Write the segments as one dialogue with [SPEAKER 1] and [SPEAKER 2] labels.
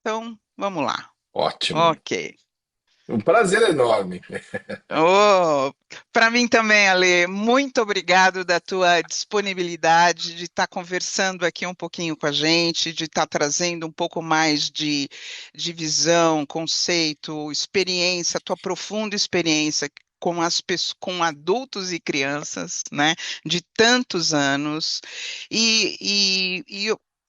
[SPEAKER 1] Então, vamos lá.
[SPEAKER 2] Ótimo.
[SPEAKER 1] Ok.
[SPEAKER 2] Um prazer enorme.
[SPEAKER 1] Oh, para mim também, Ale, muito obrigado da tua disponibilidade de estar conversando aqui um pouquinho com a gente, de estar trazendo um pouco mais de visão, conceito, experiência, tua profunda experiência com com adultos e crianças, né, de tantos anos.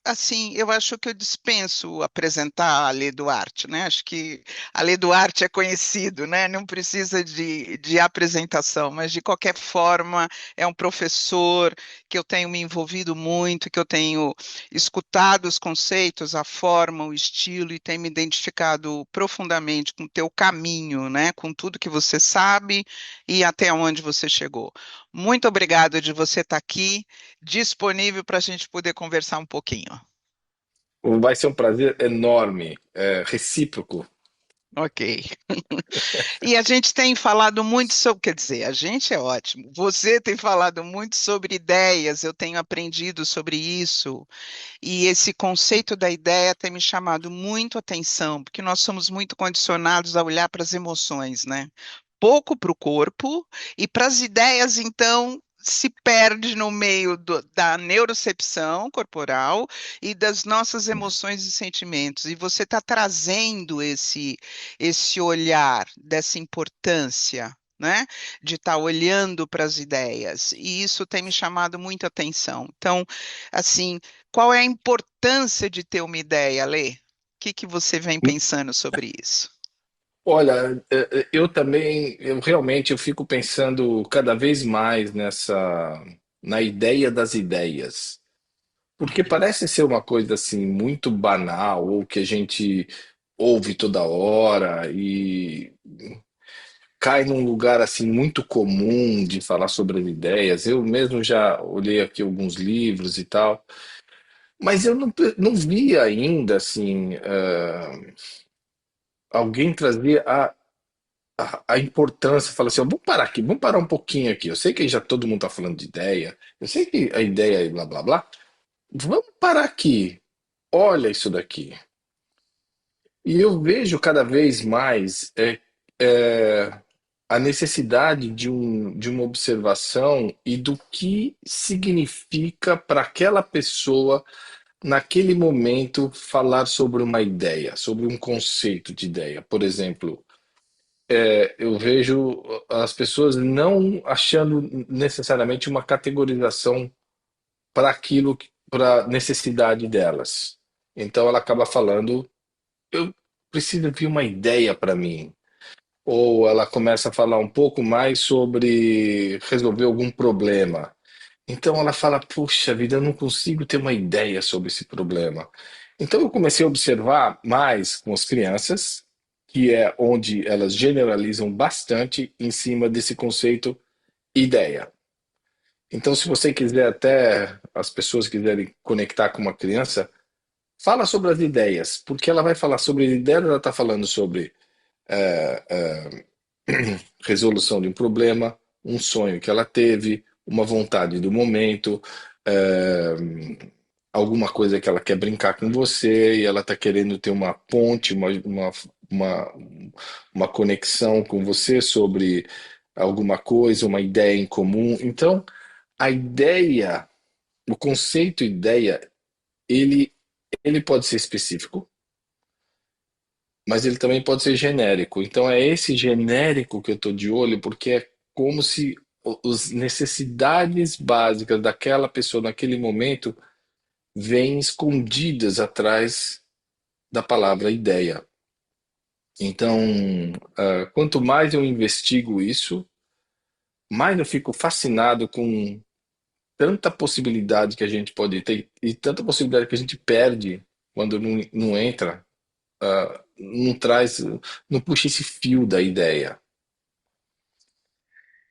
[SPEAKER 1] Assim, eu acho que eu dispenso apresentar a Ale Duarte, né? Acho que a Lei Duarte é conhecido, né? Não precisa de apresentação, mas de qualquer forma é um professor que eu tenho me envolvido muito, que eu tenho escutado os conceitos, a forma, o estilo e tenho me identificado profundamente com o teu caminho, né? Com tudo que você sabe e até onde você chegou. Muito obrigado de você estar aqui, disponível para a gente poder conversar um pouquinho.
[SPEAKER 2] Vai ser um prazer enorme, recíproco.
[SPEAKER 1] Ok. E a gente tem falado muito sobre, quer dizer, a gente é ótimo. Você tem falado muito sobre ideias, eu tenho aprendido sobre isso, e esse conceito da ideia tem me chamado muito a atenção, porque nós somos muito condicionados a olhar para as emoções, né? Pouco para o corpo, e para as ideias, então. Se perde no meio da neurocepção corporal e das nossas emoções e sentimentos. E você está trazendo esse olhar dessa importância, né, de estar olhando para as ideias, e isso tem me chamado muita atenção. Então, assim, qual é a importância de ter uma ideia, Lê? O que que você vem pensando sobre isso?
[SPEAKER 2] Olha, eu também, eu realmente eu fico pensando cada vez mais na ideia das ideias, porque parece ser uma coisa assim muito banal ou que a gente ouve toda hora e cai num lugar assim muito comum de falar sobre as ideias. Eu mesmo já olhei aqui alguns livros e tal, mas eu não vi ainda assim alguém trazer a importância, fala assim, ó, vamos parar aqui, vamos parar um pouquinho aqui. Eu sei que já todo mundo está falando de ideia, eu sei que a ideia é blá blá blá. Vamos parar aqui. Olha isso daqui. E eu vejo cada vez mais é, a necessidade de uma observação e do que significa para aquela pessoa, naquele momento, falar sobre uma ideia, sobre um conceito de ideia. Por exemplo, eu vejo as pessoas não achando necessariamente uma categorização para aquilo, para a necessidade delas. Então ela acaba falando, eu preciso de uma ideia para mim. Ou ela começa a falar um pouco mais sobre resolver algum problema. Então ela fala, puxa vida, eu não consigo ter uma ideia sobre esse problema. Então eu comecei a observar mais com as crianças, que é onde elas generalizam bastante em cima desse conceito ideia. Então, se você quiser, até as pessoas quiserem conectar com uma criança, fala sobre as ideias, porque ela vai falar sobre ideias, ela está falando sobre é, é, resolução de um problema, um sonho que ela teve, uma vontade do momento, é, alguma coisa que ela quer brincar com você e ela está querendo ter uma ponte, uma, uma conexão com você sobre alguma coisa, uma ideia em comum. Então, a ideia, o conceito ideia, ele, ele pode ser específico, mas ele também pode ser genérico. Então é esse genérico que eu estou de olho, porque é como se as necessidades básicas daquela pessoa naquele momento vêm escondidas atrás da palavra ideia. Então, quanto mais eu investigo isso, mais eu fico fascinado com tanta possibilidade que a gente pode ter e tanta possibilidade que a gente perde quando não entra, não traz, não puxa esse fio da ideia.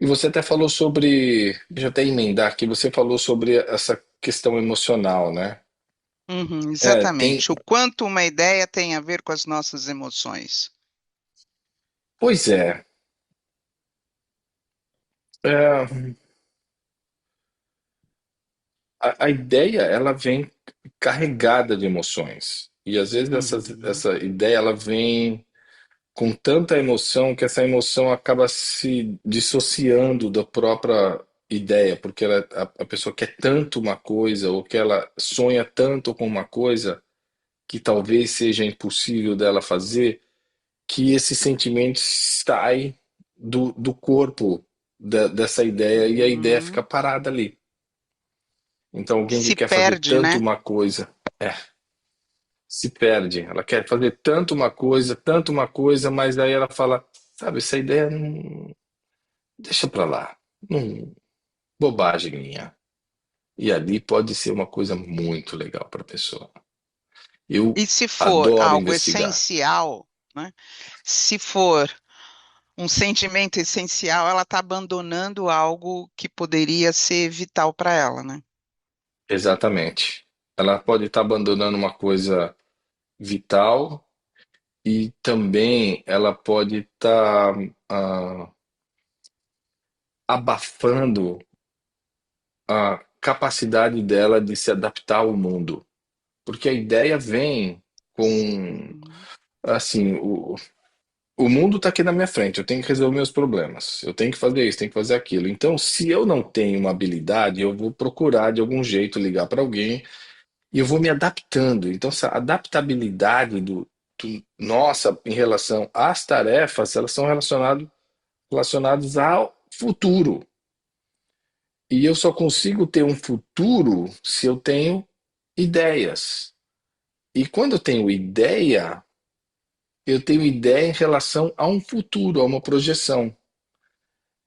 [SPEAKER 2] E você até falou sobre, deixa eu até emendar aqui, você falou sobre essa questão emocional, né?
[SPEAKER 1] Uhum,
[SPEAKER 2] Tem,
[SPEAKER 1] exatamente. O quanto uma ideia tem a ver com as nossas emoções.
[SPEAKER 2] pois é, a ideia ela vem carregada de emoções. E às vezes
[SPEAKER 1] Uhum.
[SPEAKER 2] essa ideia ela vem com tanta emoção que essa emoção acaba se dissociando da própria ideia, porque a pessoa quer tanto uma coisa, ou que ela sonha tanto com uma coisa que talvez seja impossível dela fazer, que esse sentimento sai do corpo dessa ideia e a ideia fica
[SPEAKER 1] Uhum.
[SPEAKER 2] parada ali. Então, alguém que
[SPEAKER 1] Se
[SPEAKER 2] quer fazer
[SPEAKER 1] perde,
[SPEAKER 2] tanto
[SPEAKER 1] né?
[SPEAKER 2] uma coisa, se perde. Ela quer fazer tanto uma coisa, mas aí ela fala, sabe, essa ideia não deixa pra lá. Não, bobagem minha. E ali pode ser uma coisa muito legal para a pessoa. Eu
[SPEAKER 1] E se for
[SPEAKER 2] adoro
[SPEAKER 1] algo
[SPEAKER 2] investigar.
[SPEAKER 1] essencial, né? Se for um sentimento essencial, ela está abandonando algo que poderia ser vital para ela, né?
[SPEAKER 2] Exatamente. Ela pode estar abandonando uma coisa vital e também ela pode estar abafando a capacidade dela de se adaptar ao mundo. Porque a ideia vem com,
[SPEAKER 1] Sim,
[SPEAKER 2] assim, o mundo está aqui na minha frente, eu tenho que resolver meus problemas, eu tenho que fazer isso, tenho que fazer aquilo. Então, se eu não tenho uma habilidade, eu vou procurar de algum jeito ligar para alguém e eu vou me adaptando. Então, essa adaptabilidade nossa em relação às tarefas, elas são relacionadas ao futuro. E eu só consigo ter um futuro se eu tenho ideias. E quando eu tenho ideia em relação a um futuro, a uma projeção.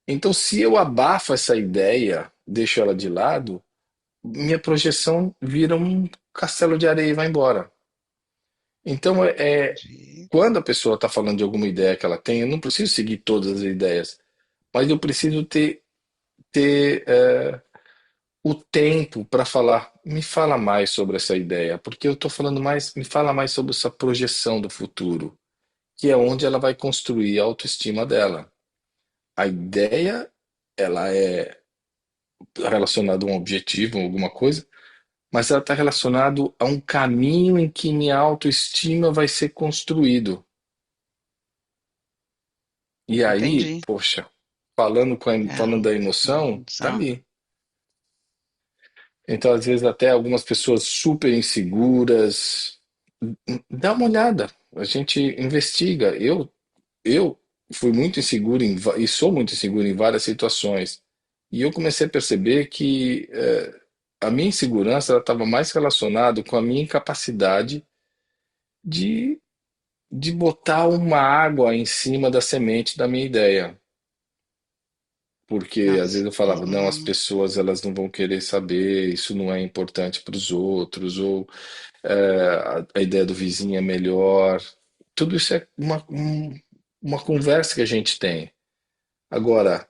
[SPEAKER 2] Então, se eu abafo essa ideia, deixo ela de lado, minha projeção vira um castelo de areia e vai embora. Então,
[SPEAKER 1] entendi.
[SPEAKER 2] quando a pessoa está falando de alguma ideia que ela tem, eu não preciso seguir todas as ideias, mas eu preciso ter o tempo para falar. Me fala mais sobre essa ideia, porque eu estou falando mais. Me fala mais sobre essa projeção do futuro, que é onde ela vai construir a autoestima dela. A ideia, ela é relacionada a um objetivo, alguma coisa, mas ela está relacionada a um caminho em que minha autoestima vai ser construído. E aí,
[SPEAKER 1] Entendi.
[SPEAKER 2] poxa,
[SPEAKER 1] É,
[SPEAKER 2] falando da emoção, tá
[SPEAKER 1] exato.
[SPEAKER 2] ali. Então, às vezes, até algumas pessoas super inseguras, dá uma olhada, a gente investiga. Eu fui muito inseguro e sou muito inseguro em várias situações. E eu comecei a perceber que a minha insegurança estava mais relacionada com a minha incapacidade de, de botar uma água em cima da semente da minha ideia. Porque às vezes eu falava, não, as
[SPEAKER 1] Uhum.
[SPEAKER 2] pessoas elas não vão querer saber, isso não é importante para os outros, ou a ideia do vizinho é melhor. Tudo isso é uma conversa que a gente tem. Agora,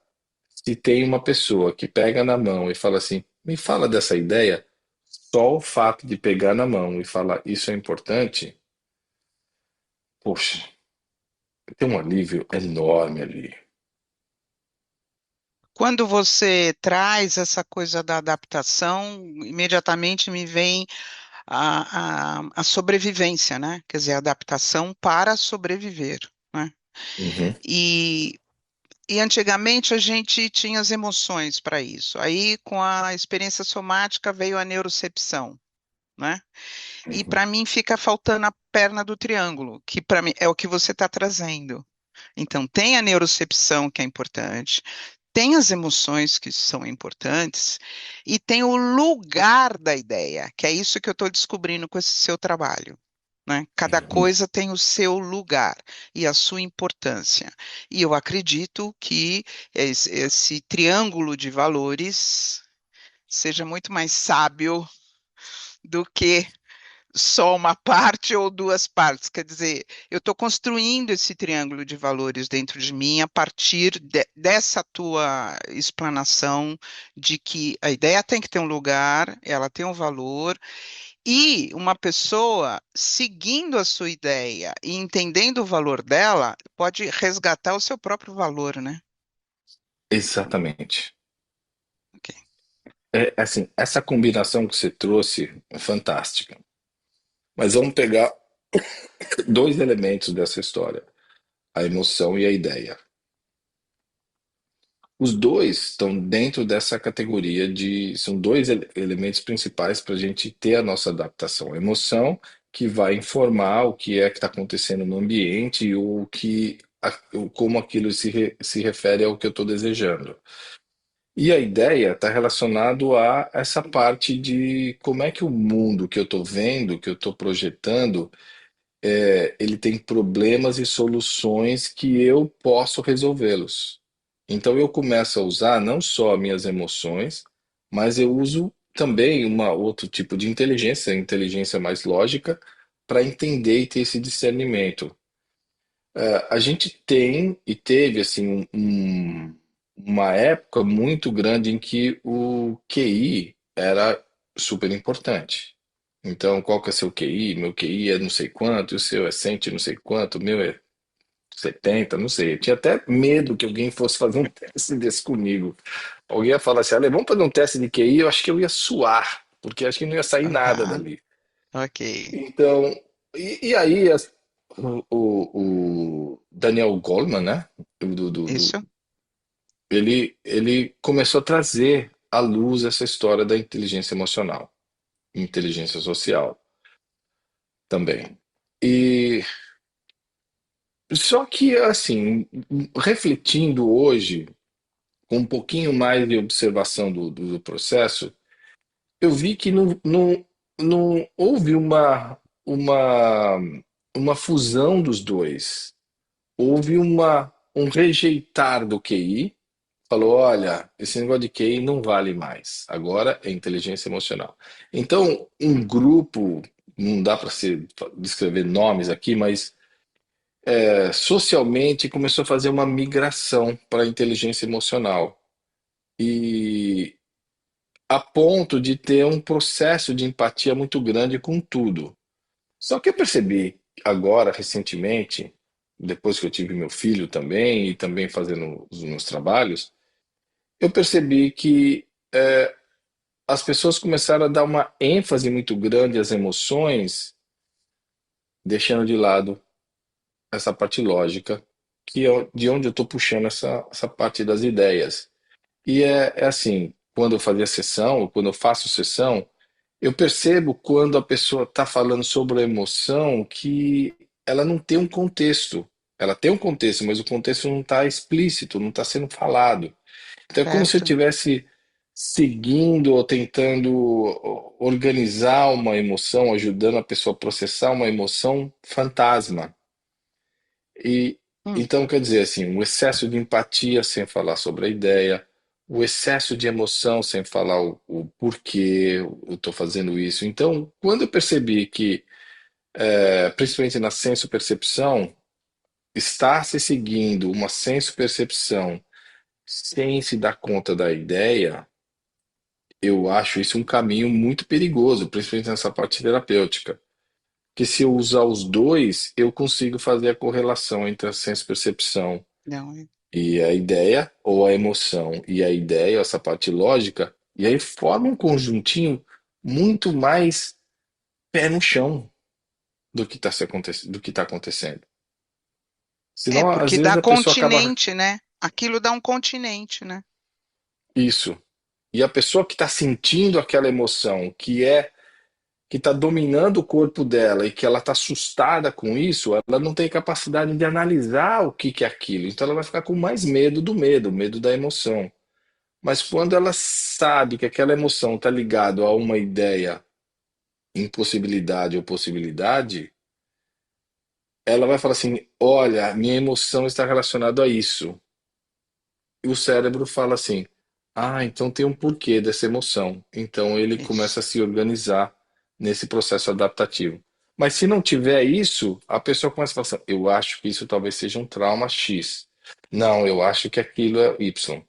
[SPEAKER 2] se tem uma pessoa que pega na mão e fala assim, me fala dessa ideia, só o fato de pegar na mão e falar isso é importante, poxa, tem um alívio enorme ali.
[SPEAKER 1] Quando você traz essa coisa da adaptação, imediatamente me vem a sobrevivência, né? Quer dizer, a adaptação para sobreviver, né?
[SPEAKER 2] Uhum,
[SPEAKER 1] E, e antigamente a gente tinha as emoções para isso. Aí, com a experiência somática, veio a neurocepção, né? E
[SPEAKER 2] uhum.
[SPEAKER 1] para mim fica faltando a perna do triângulo, que para mim é o que você está trazendo. Então, tem a neurocepção, que é importante, tem as emoções, que são importantes, e tem o lugar da ideia, que é isso que eu estou descobrindo com esse seu trabalho. Né? Cada
[SPEAKER 2] Uhum.
[SPEAKER 1] coisa tem o seu lugar e a sua importância. E eu acredito que esse triângulo de valores seja muito mais sábio do que só uma parte ou duas partes. Quer dizer, eu estou construindo esse triângulo de valores dentro de mim a partir dessa tua explanação de que a ideia tem que ter um lugar, ela tem um valor, e uma pessoa seguindo a sua ideia e entendendo o valor dela pode resgatar o seu próprio valor, né?
[SPEAKER 2] Exatamente.
[SPEAKER 1] Ok.
[SPEAKER 2] É assim, essa combinação que você trouxe é fantástica. Mas vamos pegar dois elementos dessa história: a emoção e a ideia. Os dois estão dentro dessa categoria de. São dois elementos principais para a gente ter a nossa adaptação. A emoção, que vai informar o que é que está acontecendo no ambiente e como aquilo se refere ao que eu estou desejando. E a ideia está relacionado a essa parte de como é que o mundo que eu estou vendo, que eu estou projetando, ele tem problemas e soluções que eu posso resolvê-los. Então eu começo a usar não só minhas emoções, mas eu uso também uma outro tipo de inteligência, inteligência mais lógica, para entender e ter esse discernimento. A gente tem e teve assim uma época muito grande em que o QI era super importante. Então, qual que é seu QI? Meu QI é não sei quanto, o seu é 100 não sei quanto, o meu é 70, não sei. Eu tinha até medo que alguém fosse fazer um teste desse comigo. Alguém ia falar assim, Ale, vamos fazer um teste de QI, eu acho que eu ia suar, porque acho que não ia sair nada
[SPEAKER 1] Aham,
[SPEAKER 2] dali.
[SPEAKER 1] ok.
[SPEAKER 2] Então, e aí o Daniel Goleman, né?
[SPEAKER 1] Isso?
[SPEAKER 2] Ele começou a trazer à luz essa história da inteligência emocional, inteligência social também. E só que, assim, refletindo hoje, com um pouquinho mais de observação do processo, eu vi que não houve uma, uma fusão dos dois. Houve um rejeitar do QI, falou: olha, esse negócio de QI não vale mais, agora é inteligência emocional. Então, um grupo, não dá para descrever nomes aqui, mas socialmente começou a fazer uma migração para a inteligência emocional. E a ponto de ter um processo de empatia muito grande com tudo. Só que eu percebi agora, recentemente, depois que eu tive meu filho também, e também fazendo os meus trabalhos, eu percebi que as pessoas começaram a dar uma ênfase muito grande às emoções, deixando de lado essa parte lógica, que é de onde eu estou puxando essa parte das ideias. E é assim, quando eu fazia sessão, ou quando eu faço sessão, eu percebo quando a pessoa está falando sobre a emoção que ela não tem um contexto. Ela tem um contexto, mas o contexto não está explícito, não está sendo falado. Então é como se eu
[SPEAKER 1] Certo.
[SPEAKER 2] estivesse seguindo ou tentando organizar uma emoção, ajudando a pessoa a processar uma emoção fantasma. E
[SPEAKER 1] Hum,
[SPEAKER 2] então quer dizer assim, o excesso de empatia sem falar sobre a ideia, o excesso de emoção sem falar o porquê eu estou fazendo isso. Então, quando eu percebi que, principalmente na senso-percepção, está se seguindo uma senso-percepção sem se dar conta da ideia, eu acho isso um caminho muito perigoso, principalmente nessa parte terapêutica. Que se eu usar os dois, eu consigo fazer a correlação entre a senso-percepção
[SPEAKER 1] não,
[SPEAKER 2] e a ideia, ou a emoção e a ideia, essa parte lógica, e aí forma um conjuntinho muito mais pé no chão do que está acontecendo. Senão, às
[SPEAKER 1] porque
[SPEAKER 2] vezes,
[SPEAKER 1] dá
[SPEAKER 2] a pessoa acaba.
[SPEAKER 1] continente, né? Aquilo dá um continente, né?
[SPEAKER 2] Isso. E a pessoa que está sentindo aquela emoção, que está dominando o corpo dela e que ela está assustada com isso, ela não tem capacidade de analisar o que é aquilo. Então ela vai ficar com mais medo do medo, medo da emoção. Mas quando ela sabe que aquela emoção está ligada a uma ideia, impossibilidade ou possibilidade, ela vai falar assim: olha, minha emoção está relacionada a isso. E o cérebro fala assim: ah, então tem um porquê dessa emoção. Então ele começa
[SPEAKER 1] Isso.
[SPEAKER 2] a se organizar nesse processo adaptativo. Mas se não tiver isso, a pessoa começa a falar assim: eu acho que isso talvez seja um trauma X. Não, eu acho que aquilo é Y.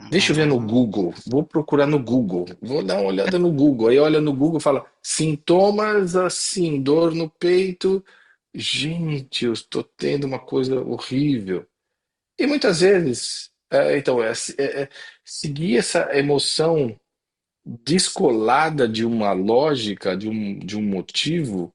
[SPEAKER 2] Deixa eu ver no
[SPEAKER 1] Ah,
[SPEAKER 2] Google, vou procurar no Google, vou dar uma olhada no Google. Aí olha no Google e fala: sintomas assim, dor no peito. Gente, eu estou tendo uma coisa horrível. E muitas vezes, então, seguir essa emoção descolada de uma lógica, de um motivo,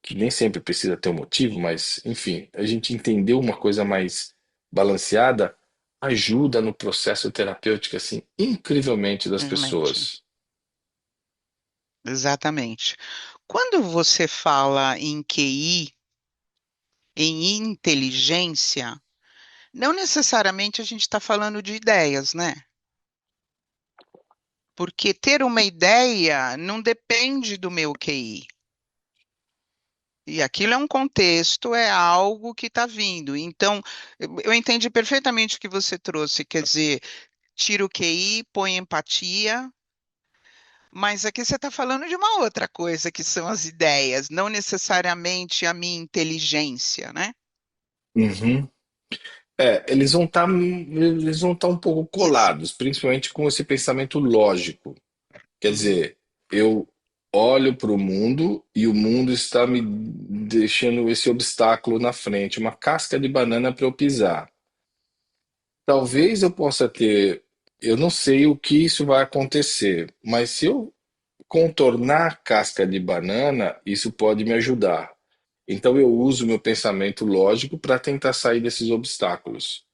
[SPEAKER 2] que nem sempre precisa ter um motivo, mas enfim, a gente entender uma coisa mais balanceada ajuda no processo terapêutico assim incrivelmente das
[SPEAKER 1] realmente.
[SPEAKER 2] pessoas.
[SPEAKER 1] Exatamente. Quando você fala em QI, em inteligência, não necessariamente a gente está falando de ideias, né? Porque ter uma ideia não depende do meu QI. E aquilo é um contexto, é algo que está vindo. Então, eu entendi perfeitamente o que você trouxe, quer dizer, tira o QI, põe empatia, mas aqui você está falando de uma outra coisa, que são as ideias, não necessariamente a minha inteligência, né?
[SPEAKER 2] Uhum. Eles vão estar um pouco colados, principalmente com esse pensamento lógico. Quer
[SPEAKER 1] Uhum.
[SPEAKER 2] dizer, eu olho para o mundo e o mundo está me deixando esse obstáculo na frente, uma casca de banana para eu pisar. Talvez eu possa ter, eu não sei o que isso vai acontecer, mas se eu contornar a casca de banana, isso pode me ajudar. Então eu uso meu pensamento lógico para tentar sair desses obstáculos.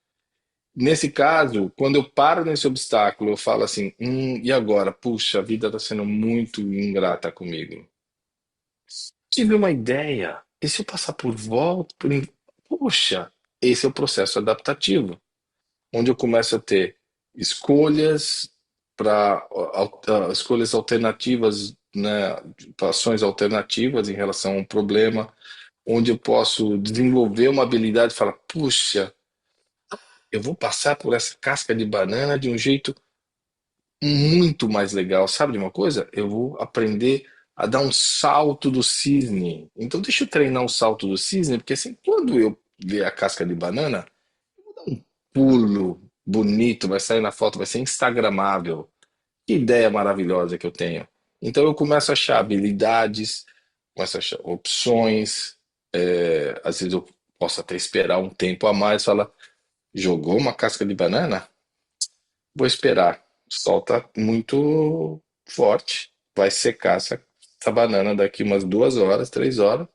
[SPEAKER 2] Nesse caso, quando eu paro nesse obstáculo, eu falo assim: e agora? Puxa, a vida está sendo muito ingrata comigo. Tive uma ideia. E se eu passar por volta? Poxa, esse é o processo adaptativo, onde eu começo a ter escolhas para escolhas alternativas, né, pra ações alternativas em relação a um problema, onde eu posso desenvolver uma habilidade e falar: puxa, eu vou passar por essa casca de banana de um jeito muito mais legal. Sabe de uma coisa? Eu vou aprender a dar um salto do cisne. Então deixa eu treinar um salto do cisne, porque assim, quando eu ver a casca de banana, um pulo bonito, vai sair na foto, vai ser instagramável. Que ideia maravilhosa que eu tenho. Então eu começo a achar habilidades, começo a achar opções, às vezes eu posso até esperar um tempo a mais, fala, jogou uma casca de banana? Vou esperar. O sol tá muito forte. Vai secar essa banana daqui umas 2 horas, 3 horas.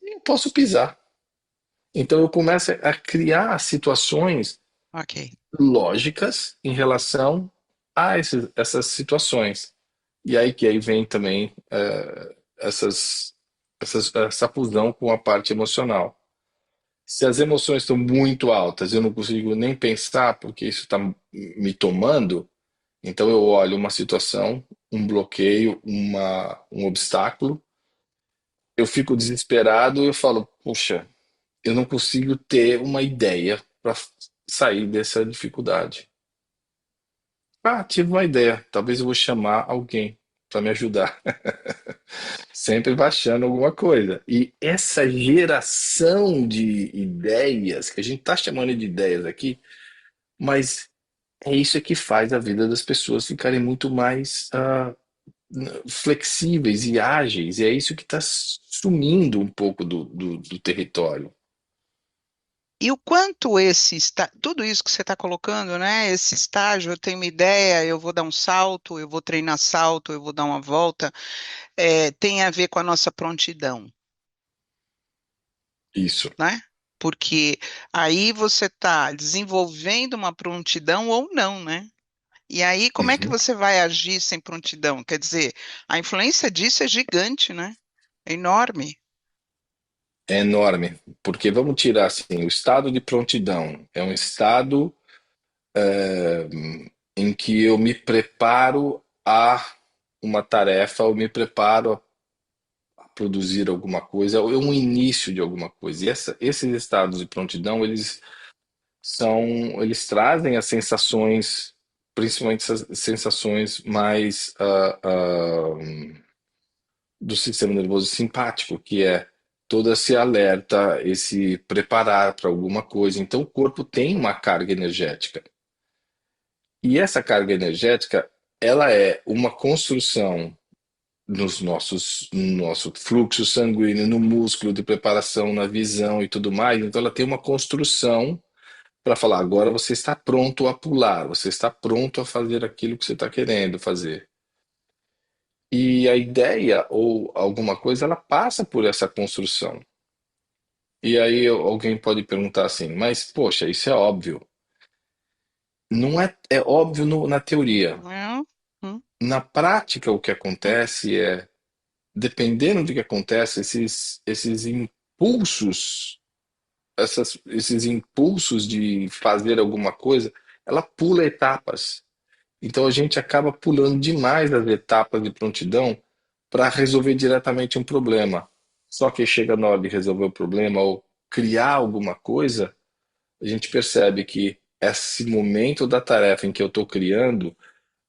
[SPEAKER 2] E eu posso pisar. Então eu começo a criar situações
[SPEAKER 1] Ok,
[SPEAKER 2] lógicas em relação a essas situações. E aí que aí vem também essa fusão com a parte emocional. Se as emoções estão muito altas, eu não consigo nem pensar porque isso está me tomando. Então eu olho uma situação, um bloqueio, um obstáculo, eu fico desesperado e eu falo, puxa, eu não consigo ter uma ideia para sair dessa dificuldade. Ah, tive uma ideia, talvez eu vou chamar alguém para me ajudar. Sempre baixando alguma coisa. E essa geração de ideias, que a gente está chamando de ideias aqui, mas é isso que faz a vida das pessoas ficarem muito mais flexíveis e ágeis, e é isso que está sumindo um pouco do território.
[SPEAKER 1] e o quanto tudo isso que você está colocando, né? Esse estágio, eu tenho uma ideia, eu vou dar um salto, eu vou treinar salto, eu vou dar uma volta, tem a ver com a nossa prontidão,
[SPEAKER 2] Isso.
[SPEAKER 1] né? Porque aí você está desenvolvendo uma prontidão ou não, né? E aí, como é que
[SPEAKER 2] Uhum.
[SPEAKER 1] você vai agir sem prontidão? Quer dizer, a influência disso é gigante, né? É enorme.
[SPEAKER 2] É enorme, porque vamos tirar assim, o estado de prontidão é um estado em que eu me preparo a uma tarefa, eu me preparo a produzir alguma coisa, ou é um início de alguma coisa. E esses estados de prontidão, eles trazem as sensações, principalmente essas sensações mais do sistema nervoso simpático, que é todo esse alerta, esse preparar para alguma coisa. Então, o corpo tem uma carga energética. E essa carga energética, ela é uma construção no nosso fluxo sanguíneo, no músculo de preparação, na visão e tudo mais. Então, ela tem uma construção para falar: agora você está pronto a pular, você está pronto a fazer aquilo que você está querendo fazer. E a ideia ou alguma coisa, ela passa por essa construção. E aí alguém pode perguntar assim, mas poxa, isso é óbvio. Não é, é óbvio na teoria.
[SPEAKER 1] Não? Hum,
[SPEAKER 2] Na prática, o que
[SPEAKER 1] hum,
[SPEAKER 2] acontece é, dependendo do que acontece, esses impulsos, esses impulsos de fazer alguma coisa, ela pula etapas. Então a gente acaba pulando demais as etapas de prontidão para resolver diretamente um problema. Só que chega na hora de resolver o problema ou criar alguma coisa, a gente percebe que esse momento da tarefa em que eu estou criando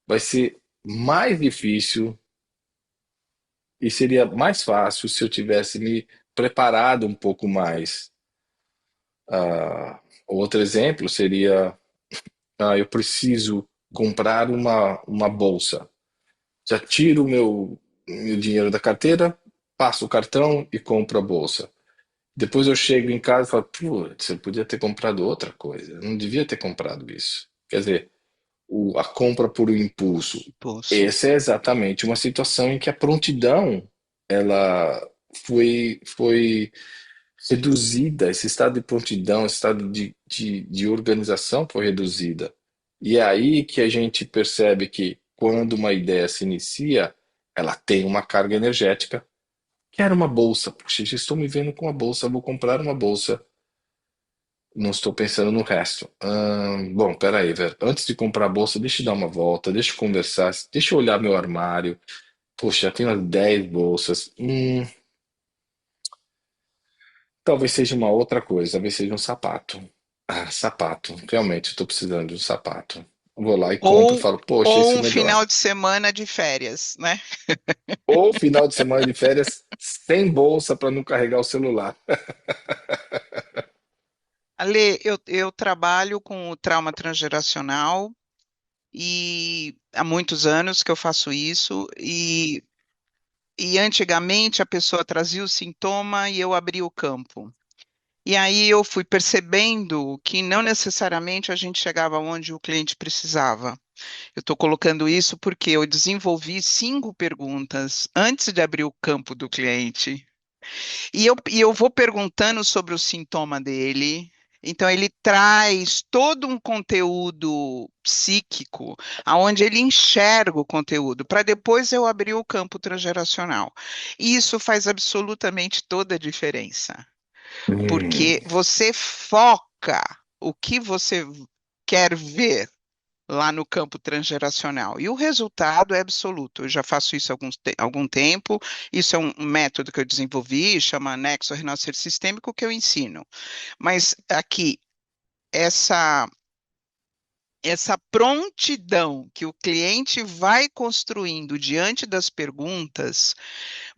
[SPEAKER 2] vai ser mais difícil e seria mais fácil se eu tivesse me preparado um pouco mais. Outro exemplo seria, eu preciso comprar uma bolsa. Já tiro o meu dinheiro da carteira, passo o cartão e compro a bolsa. Depois eu chego em casa e falo, putz, eu podia ter comprado outra coisa, eu não devia ter comprado isso. Quer dizer, a compra por impulso.
[SPEAKER 1] Poço.
[SPEAKER 2] Essa é exatamente uma situação em que a prontidão ela foi reduzida, esse estado de prontidão, esse estado de organização foi reduzida. E é aí que a gente percebe que quando uma ideia se inicia, ela tem uma carga energética. Quero uma bolsa. Puxa, já estou me vendo com uma bolsa, vou comprar uma bolsa. Não estou pensando no resto. Bom, peraí, velho. Antes de comprar a bolsa, deixa eu dar uma volta, deixa eu conversar, deixa eu olhar meu armário. Poxa, já tenho umas 10 bolsas. Talvez seja uma outra coisa, talvez seja um sapato. Ah, sapato. Realmente, estou precisando de um sapato. Vou lá e compro e
[SPEAKER 1] Ou,
[SPEAKER 2] falo, poxa,
[SPEAKER 1] ou
[SPEAKER 2] esse é
[SPEAKER 1] um
[SPEAKER 2] melhor.
[SPEAKER 1] final de semana de férias, né?
[SPEAKER 2] Ou final de semana de férias sem bolsa para não carregar o celular.
[SPEAKER 1] Ale, eu trabalho com o trauma transgeracional e há muitos anos que eu faço isso, e antigamente a pessoa trazia o sintoma e eu abria o campo. E aí eu fui percebendo que não necessariamente a gente chegava onde o cliente precisava. Eu estou colocando isso porque eu desenvolvi 5 perguntas antes de abrir o campo do cliente. E eu vou perguntando sobre o sintoma dele. Então, ele traz todo um conteúdo psíquico, aonde ele enxerga o conteúdo, para depois eu abrir o campo transgeracional. E isso faz absolutamente toda a diferença,
[SPEAKER 2] Hum,
[SPEAKER 1] porque você foca o que você quer ver lá no campo transgeracional. E o resultado é absoluto. Eu já faço isso há algum tempo. Isso é um método que eu desenvolvi, chama Nexo Renascer Sistêmico, que eu ensino. Mas aqui, essa. Essa prontidão que o cliente vai construindo diante das perguntas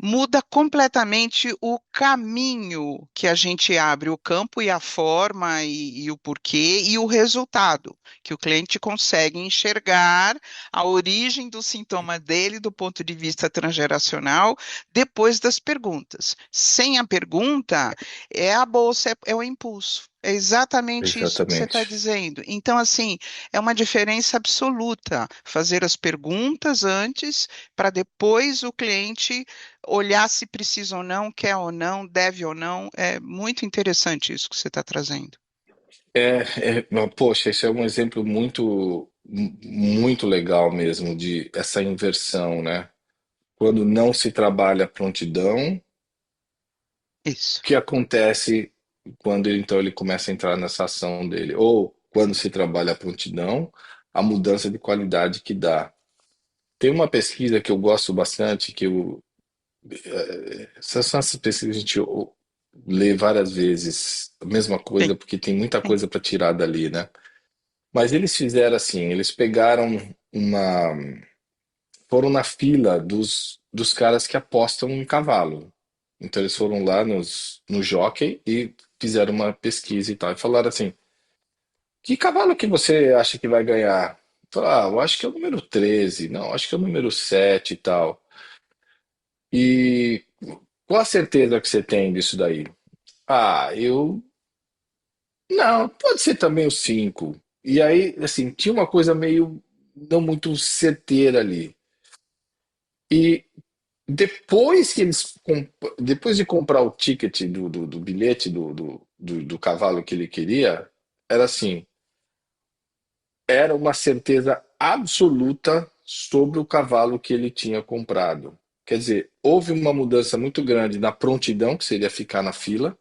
[SPEAKER 1] muda completamente o caminho que a gente abre, o campo e a forma e o porquê e o resultado, que o cliente consegue enxergar a origem do sintoma dele do ponto de vista transgeracional depois das perguntas. Sem a pergunta, é a bolsa, é o impulso. É exatamente isso que você está
[SPEAKER 2] exatamente.
[SPEAKER 1] dizendo. Então, assim, é uma diferença absoluta fazer as perguntas antes para depois o cliente olhar se precisa ou não, quer ou não, deve ou não. É muito interessante isso que você está trazendo.
[SPEAKER 2] Poxa, esse é um exemplo muito legal mesmo de essa inversão, né? Quando não se trabalha a prontidão, o
[SPEAKER 1] Isso.
[SPEAKER 2] que acontece quando então ele começa a entrar nessa ação dele? Ou quando se trabalha a prontidão, a mudança de qualidade que dá. Tem uma pesquisa que eu gosto bastante, essas são essas pesquisas que a gente lê várias vezes a mesma
[SPEAKER 1] Sim,
[SPEAKER 2] coisa, porque tem muita
[SPEAKER 1] sim.
[SPEAKER 2] coisa para tirar dali, né? Mas eles fizeram assim, eles pegaram uma, foram na fila dos caras que apostam em cavalo. Então eles foram lá no jockey e fizeram uma pesquisa e tal, e falaram assim, que cavalo que você acha que vai ganhar? Falaram, eu acho que é o número 13, não, acho que é o número 7 e tal. E qual a certeza que você tem disso daí? Ah, eu. Não, pode ser também o 5. E aí, assim, tinha uma coisa meio não muito certeira ali. E depois que depois de comprar o ticket do bilhete do cavalo que ele queria, era assim, era uma certeza absoluta sobre o cavalo que ele tinha comprado. Quer dizer, houve uma mudança muito grande na prontidão, que seria ficar na fila.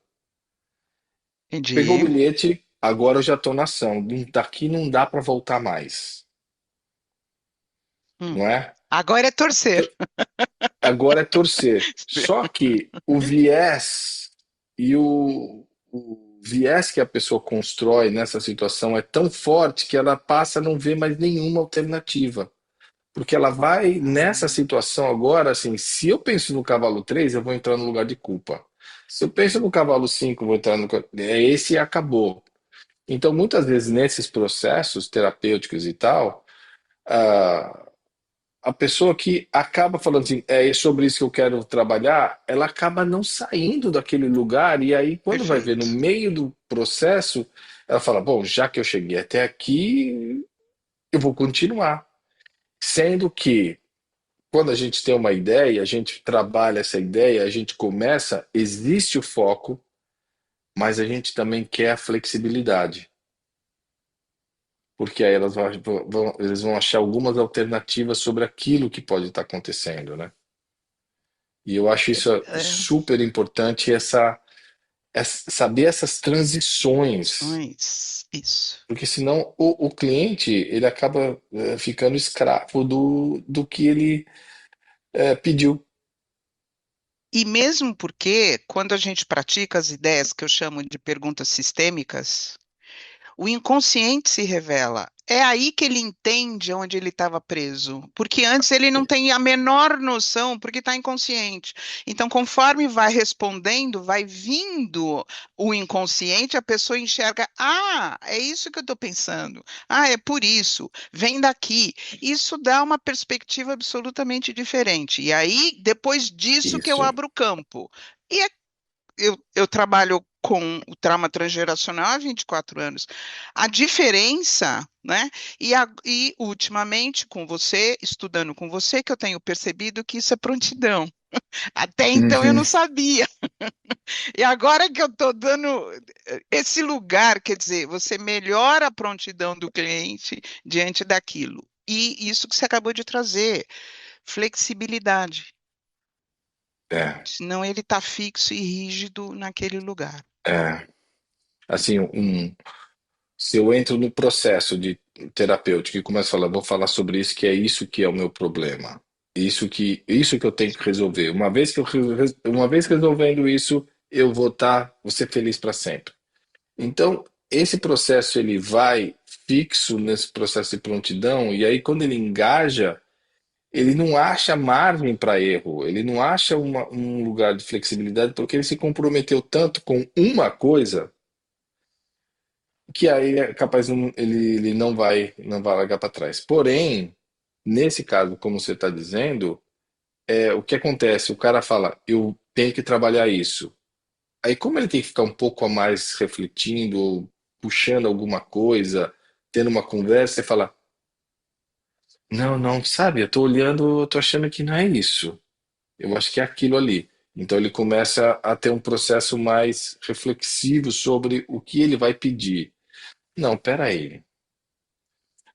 [SPEAKER 2] Pegou o
[SPEAKER 1] Entendi.
[SPEAKER 2] bilhete, agora eu já estou na ação. Daqui não dá para voltar mais,
[SPEAKER 1] Hum.
[SPEAKER 2] não é?
[SPEAKER 1] Agora é torcer.
[SPEAKER 2] Agora é torcer. Só que o viés e o viés que a pessoa constrói nessa situação é tão forte que ela passa a não ver mais nenhuma alternativa. Porque ela vai nessa
[SPEAKER 1] Ah,
[SPEAKER 2] situação agora, assim, se eu penso no cavalo 3 eu vou entrar no lugar de culpa. Se eu penso no cavalo 5 eu vou entrar no. É esse e acabou. Então, muitas vezes, nesses processos terapêuticos e tal, a, a pessoa que acaba falando assim, é sobre isso que eu quero trabalhar, ela acaba não saindo daquele lugar, e aí, quando vai ver no
[SPEAKER 1] perfeito.
[SPEAKER 2] meio do processo, ela fala: bom, já que eu cheguei até aqui, eu vou continuar. Sendo que quando a gente tem uma ideia, a gente trabalha essa ideia, a gente começa, existe o foco, mas a gente também quer a flexibilidade, porque aí eles vão achar algumas alternativas sobre aquilo que pode estar acontecendo, né? E eu acho isso
[SPEAKER 1] É,
[SPEAKER 2] super importante, saber essas transições,
[SPEAKER 1] isso.
[SPEAKER 2] porque senão o cliente ele acaba ficando escravo do que ele pediu.
[SPEAKER 1] E mesmo porque, quando a gente pratica as ideias que eu chamo de perguntas sistêmicas, o inconsciente se revela. É aí que ele entende onde ele estava preso, porque antes ele não tem a menor noção, porque está inconsciente. Então, conforme vai respondendo, vai vindo o inconsciente, a pessoa enxerga: ah, é isso que eu estou pensando. Ah, é por isso. Vem daqui. Isso dá uma perspectiva absolutamente diferente. E aí, depois disso que eu
[SPEAKER 2] Isso.
[SPEAKER 1] abro o campo. E eu trabalho com o trauma transgeracional há 24 anos. A diferença, né? E ultimamente, com você, estudando com você, que eu tenho percebido que isso é prontidão. Até então eu
[SPEAKER 2] Uhum.
[SPEAKER 1] não sabia. E agora que eu estou dando esse lugar, quer dizer, você melhora a prontidão do cliente diante daquilo. E isso que você acabou de trazer, flexibilidade.
[SPEAKER 2] É,
[SPEAKER 1] Senão ele está fixo e rígido naquele lugar.
[SPEAKER 2] é. Assim, se eu entro no processo de terapêutico e começo a falar, vou falar sobre isso, que é isso que é o meu problema. Isso que eu tenho que resolver. Uma vez resolvendo isso, vou ser feliz para sempre. Então, esse processo ele vai fixo nesse processo de prontidão, e aí quando ele engaja, ele não acha margem para erro, ele não acha um lugar de flexibilidade, porque ele se comprometeu tanto com uma coisa que aí é capaz ele não vai largar para trás. Porém, nesse caso, como você está dizendo, o que acontece? O cara fala, eu tenho que trabalhar isso. Aí, como ele tem que ficar um pouco a mais refletindo, ou puxando alguma coisa, tendo uma conversa, você fala, não, não, sabe, eu tô olhando, eu tô achando que não é isso. Eu acho que é aquilo ali. Então ele começa a ter um processo mais reflexivo sobre o que ele vai pedir. Não, peraí.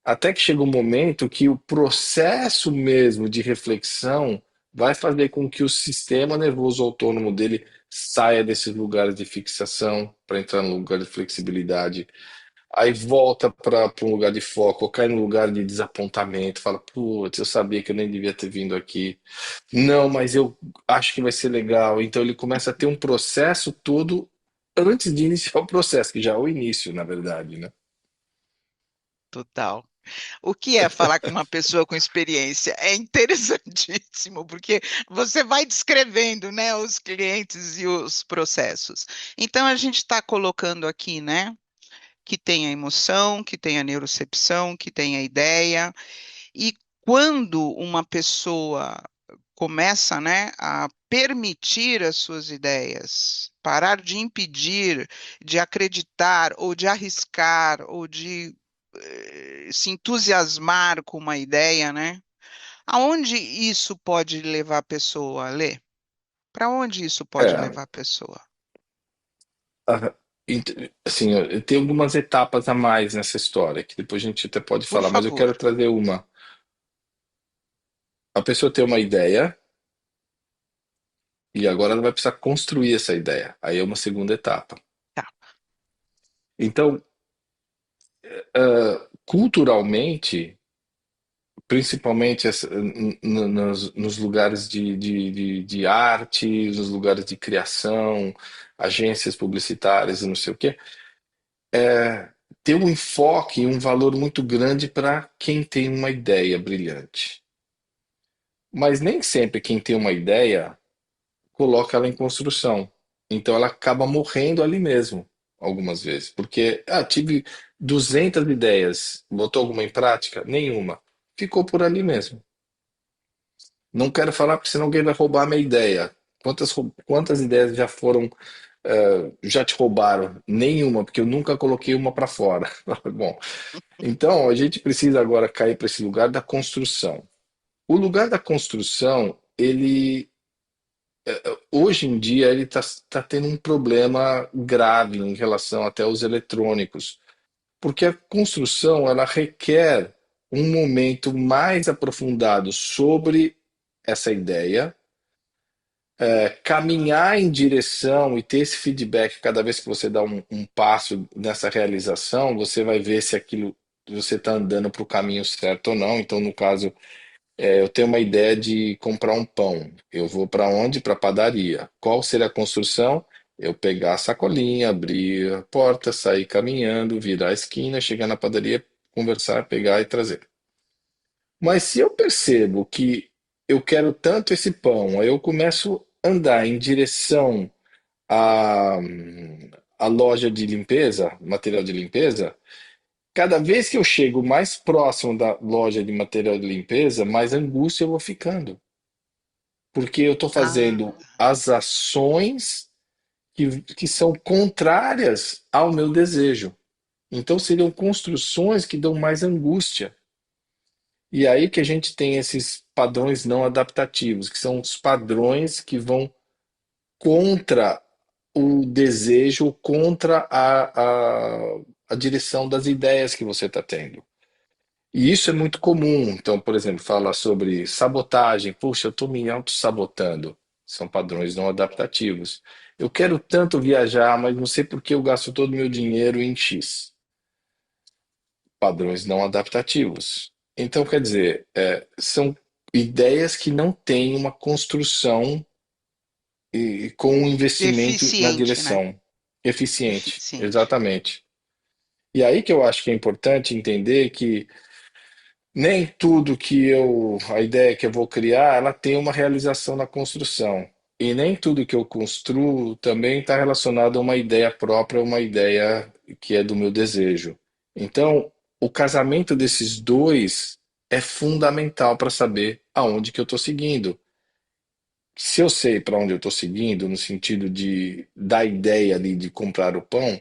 [SPEAKER 2] Até que chega um momento que o processo mesmo de reflexão vai fazer com que o sistema nervoso autônomo dele saia desses lugares de fixação para entrar no lugar de flexibilidade. Aí volta para um lugar de foco, ou cai no lugar de desapontamento, fala, putz, eu sabia que eu nem devia ter vindo aqui. Não, mas eu acho que vai ser legal. Então ele começa a ter um processo todo antes de iniciar o processo, que já é o início, na verdade, né?
[SPEAKER 1] Total. O que é falar com uma pessoa com experiência? É interessantíssimo, porque você vai descrevendo, né, os clientes e os processos. Então, a gente está colocando aqui, né, que tem a emoção, que tem a neurocepção, que tem a ideia, e quando uma pessoa começa, né, a permitir as suas ideias, parar de impedir, de acreditar, ou de arriscar, ou de se entusiasmar com uma ideia, né? Aonde isso pode levar a pessoa a ler? Para onde isso pode
[SPEAKER 2] É,
[SPEAKER 1] levar a pessoa?
[SPEAKER 2] a- assim, tem algumas etapas a mais nessa história, que depois a gente até pode
[SPEAKER 1] Por
[SPEAKER 2] falar, mas eu
[SPEAKER 1] favor.
[SPEAKER 2] quero trazer uma. A pessoa tem uma ideia e agora ela vai precisar construir essa ideia. Aí é uma segunda etapa.
[SPEAKER 1] Tá.
[SPEAKER 2] Então, culturalmente, principalmente nos lugares de arte, nos lugares de criação, agências publicitárias e não sei o quê, tem um enfoque e um valor muito grande para quem tem uma ideia brilhante. Mas nem sempre quem tem uma ideia coloca ela em construção. Então ela acaba morrendo ali mesmo, algumas vezes. Porque, tive 200 ideias, botou alguma em prática? Nenhuma. Ficou por ali mesmo. Não quero falar porque senão alguém vai roubar a minha ideia. Quantas ideias já foram, já te roubaram? Nenhuma, porque eu nunca coloquei uma para fora. Bom, então a gente precisa agora cair para esse lugar da construção. O lugar da construção, ele hoje em dia ele tá tendo um problema grave em relação até aos eletrônicos, porque a construção ela requer um momento mais aprofundado sobre essa ideia, caminhar em direção e ter esse feedback cada vez que você dá um passo nessa realização, você vai ver se aquilo você está andando para o caminho certo ou não. Então, no caso, eu tenho uma ideia de comprar um pão. Eu vou para onde? Para a padaria. Qual seria a construção? Eu pegar a sacolinha, abrir a porta, sair caminhando, virar a esquina, chegar na padaria, conversar, pegar e trazer. Mas se eu percebo que eu quero tanto esse pão, aí eu começo a andar em direção à, à loja de limpeza, material de limpeza, cada vez que eu chego mais próximo da loja de material de limpeza, mais angústia eu vou ficando. Porque eu estou
[SPEAKER 1] Ah,
[SPEAKER 2] fazendo as ações que são contrárias ao meu desejo. Então seriam construções que dão mais angústia. E aí que a gente tem esses padrões não adaptativos, que são os padrões que vão contra o desejo, contra a direção das ideias que você está tendo. E isso é muito comum. Então, por exemplo, fala sobre sabotagem. Puxa, eu estou me auto-sabotando. São padrões não adaptativos. Eu quero tanto viajar, mas não sei por que eu gasto todo o meu dinheiro em X. Padrões não adaptativos. Então, quer dizer, são ideias que não têm uma construção com um investimento na
[SPEAKER 1] eficiente, né?
[SPEAKER 2] direção eficiente.
[SPEAKER 1] Eficiente.
[SPEAKER 2] Exatamente. E aí que eu acho que é importante entender que nem tudo a ideia que eu vou criar, ela tem uma realização na construção. E nem tudo que eu construo também está relacionado a uma ideia própria, uma ideia que é do meu desejo. Então, o casamento desses dois é fundamental para saber aonde que eu estou seguindo. Se eu sei para onde eu estou seguindo, no sentido da ideia ali de comprar o pão,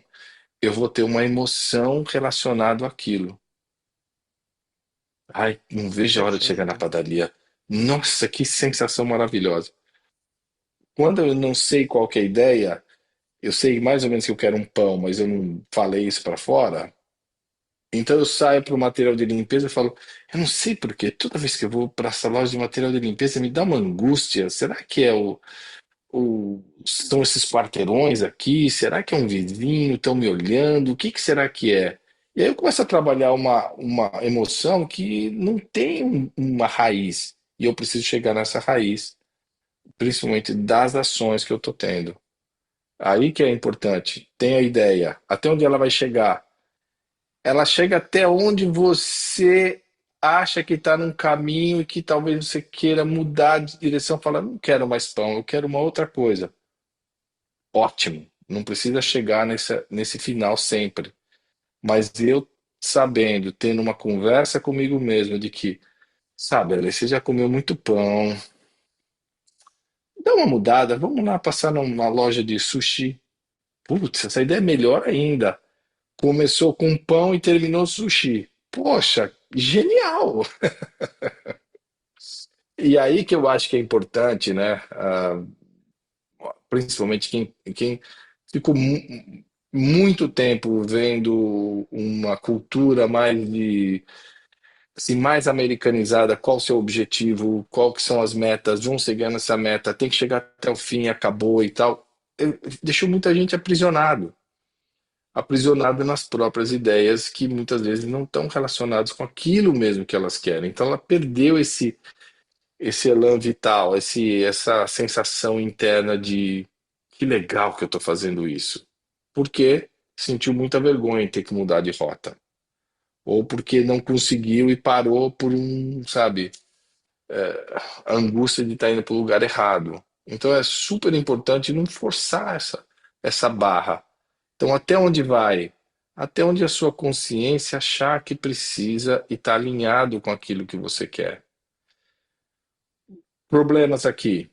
[SPEAKER 2] eu vou ter uma emoção relacionada àquilo. Ai, não vejo a hora de chegar na
[SPEAKER 1] Perfeito.
[SPEAKER 2] padaria. Nossa, que sensação maravilhosa. Quando eu não sei qual que é a ideia, eu sei mais ou menos que eu quero um pão, mas eu não falei isso para fora. Então eu saio para o material de limpeza e falo, eu não sei por quê, toda vez que eu vou para essa loja de material de limpeza me dá uma angústia. Será que são esses quarteirões aqui? Será que é um vizinho? Estão me olhando? O que que será que é? E aí eu começo a trabalhar uma emoção que não tem uma raiz. E eu preciso chegar nessa raiz, principalmente das ações que eu estou tendo. Aí que é importante. Tem a ideia. Até onde ela vai chegar? Ela chega até onde você acha que está num caminho e que talvez você queira mudar de direção, falar, não quero mais pão, eu quero uma outra coisa. Ótimo, não precisa chegar nesse final sempre. Mas eu sabendo, tendo uma conversa comigo mesmo de que, sabe, Ale, você já comeu muito pão, dá uma mudada, vamos lá passar numa loja de sushi. Putz, essa ideia é melhor ainda. Começou com pão e terminou sushi. Poxa, genial! E aí que eu acho que é importante, né? Principalmente quem ficou muito tempo vendo uma cultura mais americanizada, qual o seu objetivo, qual que são as metas, vão seguindo essa meta, tem que chegar até o fim, acabou e tal. Deixou muita gente aprisionada nas próprias ideias que muitas vezes não estão relacionadas com aquilo mesmo que elas querem. Então ela perdeu esse elan vital, essa sensação interna de que legal que eu estou fazendo isso. Porque sentiu muita vergonha em ter que mudar de rota. Ou porque não conseguiu e parou por sabe, a angústia de estar indo para o lugar errado. Então é super importante não forçar essa barra. Então, até onde vai? Até onde a sua consciência achar que precisa e está alinhado com aquilo que você quer. Problemas aqui.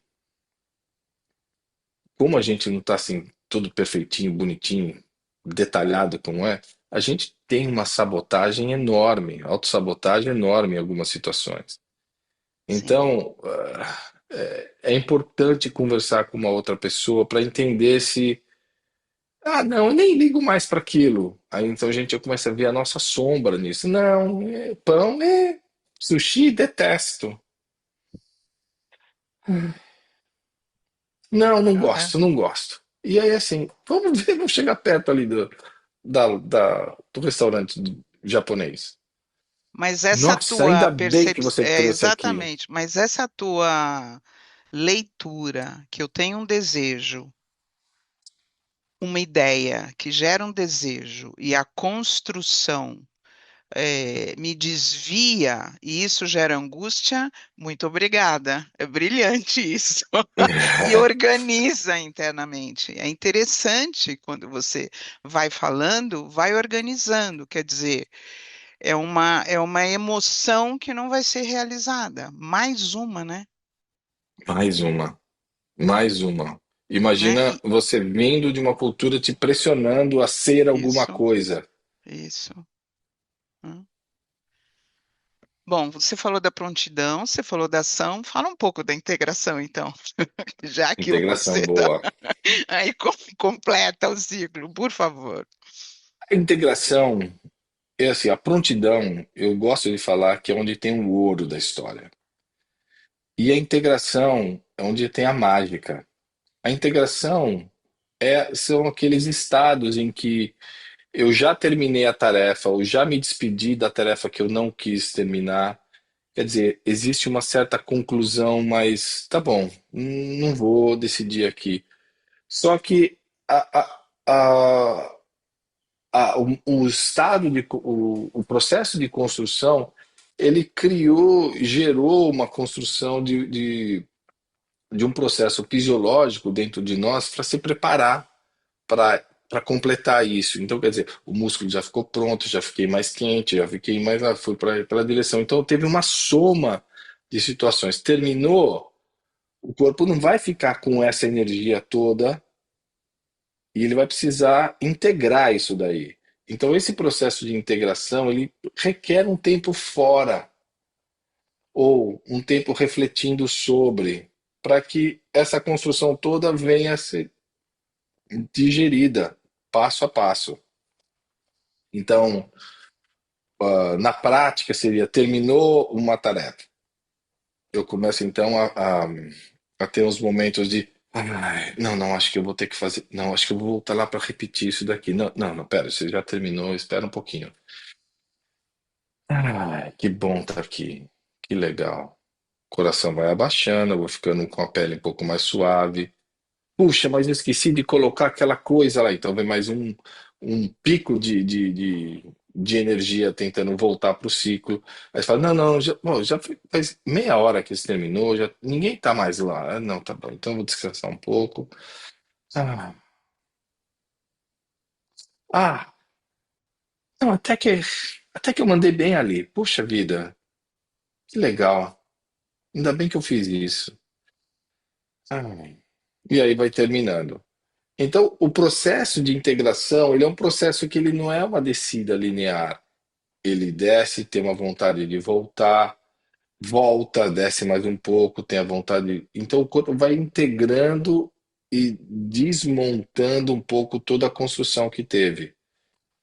[SPEAKER 2] Como a gente não está assim, tudo perfeitinho, bonitinho, detalhado como é, a gente tem uma sabotagem enorme, autossabotagem enorme em algumas situações.
[SPEAKER 1] Sim.
[SPEAKER 2] Então, é importante conversar com uma outra pessoa para entender se, não, eu nem ligo mais para aquilo. Aí então a gente já começa a ver a nossa sombra nisso. Não, pão é sushi, detesto. Não, não
[SPEAKER 1] É.
[SPEAKER 2] gosto, não gosto. E aí assim, vamos ver, vamos chegar perto ali do restaurante japonês.
[SPEAKER 1] Mas essa
[SPEAKER 2] Nossa,
[SPEAKER 1] tua
[SPEAKER 2] ainda bem que
[SPEAKER 1] percepção,
[SPEAKER 2] você trouxe aqui.
[SPEAKER 1] exatamente, mas essa tua leitura, que eu tenho um desejo, uma ideia que gera um desejo e a construção me desvia e isso gera angústia, muito obrigada. É brilhante isso. E organiza internamente. É interessante quando você vai falando, vai organizando, quer dizer, é uma emoção que não vai ser realizada. Mais uma, né?
[SPEAKER 2] Mais uma. Mais uma.
[SPEAKER 1] Né?
[SPEAKER 2] Imagina
[SPEAKER 1] E
[SPEAKER 2] você vindo de uma cultura te pressionando a ser alguma
[SPEAKER 1] isso,
[SPEAKER 2] coisa.
[SPEAKER 1] isso. Hum. Bom, você falou da prontidão, você falou da ação, fala um pouco da integração, então, já que você
[SPEAKER 2] Integração
[SPEAKER 1] está
[SPEAKER 2] boa.
[SPEAKER 1] aí completa o ciclo, por favor.
[SPEAKER 2] A integração é assim, a prontidão, eu gosto de falar que é onde tem o ouro da história. E a integração é onde tem a mágica. A integração são aqueles estados em que eu já terminei a tarefa, ou já me despedi da tarefa que eu não quis terminar. Quer dizer, existe uma certa conclusão, mas tá bom, não vou decidir aqui. Só que a, a, o estado o processo de construção, ele gerou uma construção de um processo fisiológico dentro de nós para se preparar para completar isso. Então, quer dizer, o músculo já ficou pronto, já fiquei mais quente, já fiquei mais, fui para pela direção. Então, teve uma soma de situações. Terminou, o corpo não vai ficar com essa energia toda e ele vai precisar integrar isso daí. Então, esse processo de integração, ele requer um tempo fora ou um tempo refletindo sobre, para que essa construção toda venha a ser digerida passo a passo. Então, na prática seria terminou uma tarefa. Eu começo então a ter uns momentos de "Ai, não, não, acho que eu vou ter que fazer. Não, acho que eu vou voltar lá para repetir isso daqui. Não, não, não, pera, você já terminou, espera um pouquinho. Ai, que bom estar aqui. Que legal. O coração vai abaixando, eu vou ficando com a pele um pouco mais suave. Puxa, mas eu esqueci de colocar aquela coisa lá. Então vem mais um pico de energia tentando voltar para o ciclo. Aí você fala, não, não, faz meia hora que isso terminou, ninguém tá mais lá. Não, tá bom, então eu vou descansar um pouco. Ah, ah, não, até que eu mandei bem ali. Puxa vida, que legal. Ainda bem que eu fiz isso. Ai. E aí vai terminando. Então, o processo de integração, ele é um processo que ele não é uma descida linear. Ele desce, tem uma vontade de voltar, volta, desce mais um pouco, tem a vontade. Então o corpo vai integrando e desmontando um pouco toda a construção que teve.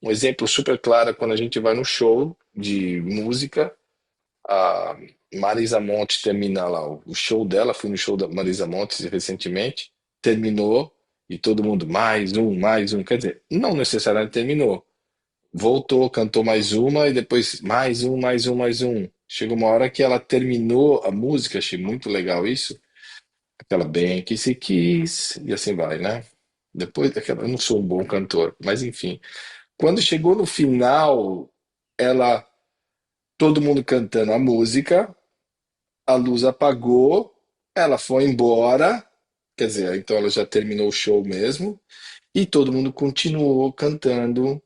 [SPEAKER 2] Um exemplo super claro é quando a gente vai no show de música, a Marisa Monte termina lá o show dela, fui no show da Marisa Monte recentemente, terminou e todo mundo mais um, quer dizer, não necessariamente terminou. Voltou, cantou mais uma e depois mais um, mais um, mais um. Chegou uma hora que ela terminou a música, achei muito legal isso. Aquela bem que se quis, e assim vai, né? Depois daquela, eu não sou um bom cantor, mas enfim. Quando chegou no final, ela, todo mundo cantando a música, a luz apagou, ela foi embora, quer dizer, então ela já terminou o show mesmo, e todo mundo continuou cantando,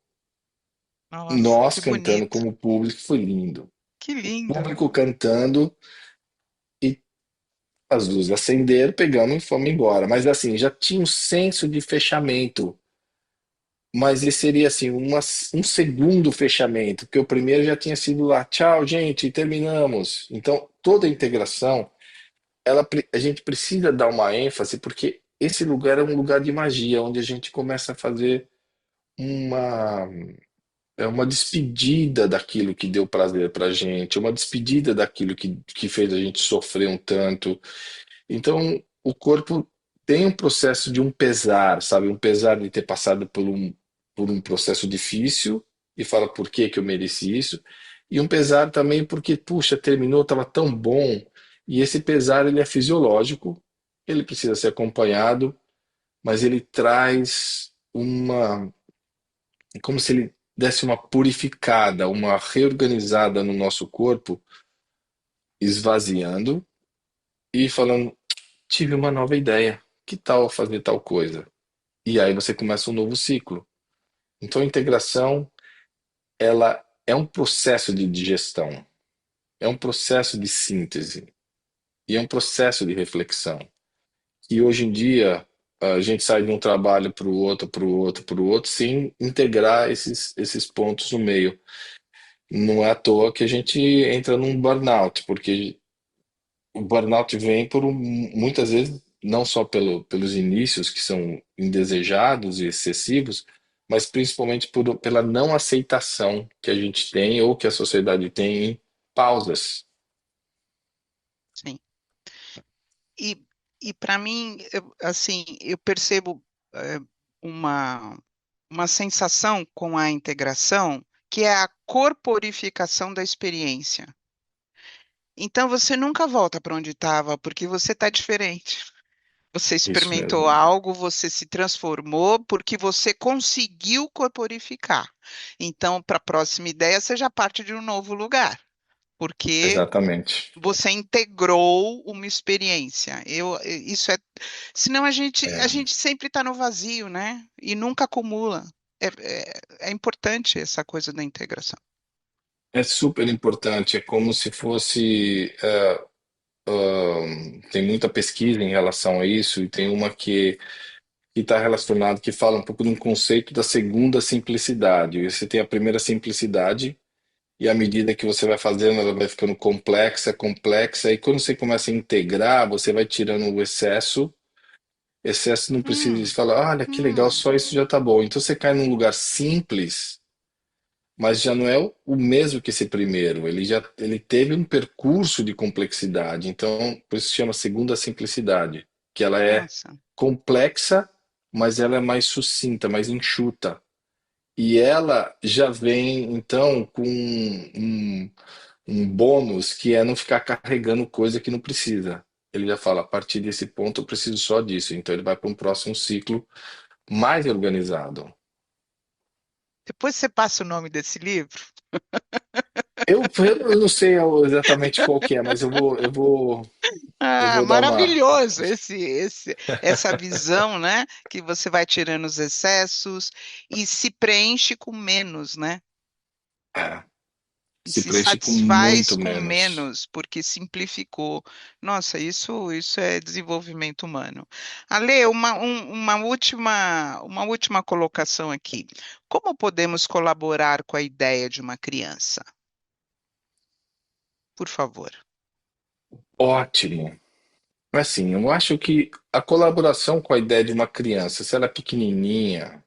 [SPEAKER 1] Nossa,
[SPEAKER 2] nós
[SPEAKER 1] que
[SPEAKER 2] cantando
[SPEAKER 1] bonito,
[SPEAKER 2] como público, foi lindo.
[SPEAKER 1] que lindo.
[SPEAKER 2] Público cantando e as luzes acenderam, pegamos e fomos embora. Mas assim, já tinha um senso de fechamento. Mas esse seria assim, um segundo fechamento, porque o primeiro já tinha sido lá, tchau, gente, terminamos. Então, toda a integração, a gente precisa dar uma ênfase, porque esse lugar é um lugar de magia, onde a gente começa a fazer uma, uma despedida daquilo que deu prazer pra gente, uma despedida daquilo que fez a gente sofrer um tanto. Então, o corpo tem um processo de um pesar, sabe? Um pesar de ter passado por um processo difícil e fala por que que eu mereci isso. E um pesar também porque, puxa, terminou, estava tão bom. E esse pesar, ele é fisiológico, ele precisa ser acompanhado, mas ele traz uma, como se ele desse uma purificada, uma reorganizada no nosso corpo, esvaziando e falando, tive uma nova ideia. Que tal fazer tal coisa? E aí você começa um novo ciclo. Então a integração, ela é um processo de digestão, é um processo de síntese e é um processo de reflexão. E hoje em dia a gente sai de um trabalho para o outro, para o outro, para o outro, sem integrar esses pontos no meio. Não é à toa que a gente entra num burnout, porque o burnout vem muitas vezes não só pelos inícios que são indesejados e excessivos, mas principalmente pela não aceitação que a gente tem ou que a sociedade tem em pausas.
[SPEAKER 1] Sim. E, e para mim, assim, eu percebo eh, uma, uma sensação com a integração, que é a corporificação da experiência. Então você nunca volta para onde estava, porque você está diferente. Você
[SPEAKER 2] Isso
[SPEAKER 1] experimentou
[SPEAKER 2] mesmo.
[SPEAKER 1] algo, você se transformou porque você conseguiu corporificar. Então, para a próxima ideia, você já parte de um novo lugar, porque
[SPEAKER 2] Exatamente.
[SPEAKER 1] você integrou uma experiência. Isso é, senão a
[SPEAKER 2] É,
[SPEAKER 1] gente sempre está no vazio, né? E nunca acumula. É importante essa coisa da integração.
[SPEAKER 2] é super importante, é como se fosse. Tem muita pesquisa em relação a isso, e tem uma que está relacionado, que fala um pouco de um conceito da segunda simplicidade. Você tem a primeira simplicidade, e à medida que você vai fazendo, ela vai ficando complexa, complexa, e quando você começa a integrar, você vai tirando o excesso. Excesso não precisa de
[SPEAKER 1] Hum,
[SPEAKER 2] falar, olha que legal,
[SPEAKER 1] hum,
[SPEAKER 2] só isso já tá bom. Então você cai num lugar simples, mas já não é o mesmo que esse primeiro. Ele teve um percurso de complexidade. Então, por isso se chama segunda simplicidade, que ela é
[SPEAKER 1] nossa.
[SPEAKER 2] complexa, mas ela é mais sucinta, mais enxuta. E ela já vem, então, com um bônus que é não ficar carregando coisa que não precisa. Ele já fala, a partir desse ponto eu preciso só disso. Então ele vai para um próximo ciclo mais organizado.
[SPEAKER 1] Depois você passa o nome desse livro.
[SPEAKER 2] Eu não sei exatamente qual que é, mas eu
[SPEAKER 1] Ah,
[SPEAKER 2] vou dar uma.
[SPEAKER 1] maravilhoso essa visão, né? Que você vai tirando os excessos e se preenche com menos, né?
[SPEAKER 2] É,
[SPEAKER 1] E
[SPEAKER 2] se
[SPEAKER 1] se
[SPEAKER 2] preenche com
[SPEAKER 1] satisfaz
[SPEAKER 2] muito
[SPEAKER 1] com
[SPEAKER 2] menos.
[SPEAKER 1] menos, porque simplificou. Nossa, isso é desenvolvimento humano. Ale, uma última colocação aqui. Como podemos colaborar com a ideia de uma criança? Por favor.
[SPEAKER 2] Ótimo. Assim, eu acho que a colaboração com a ideia de uma criança, se ela é pequenininha,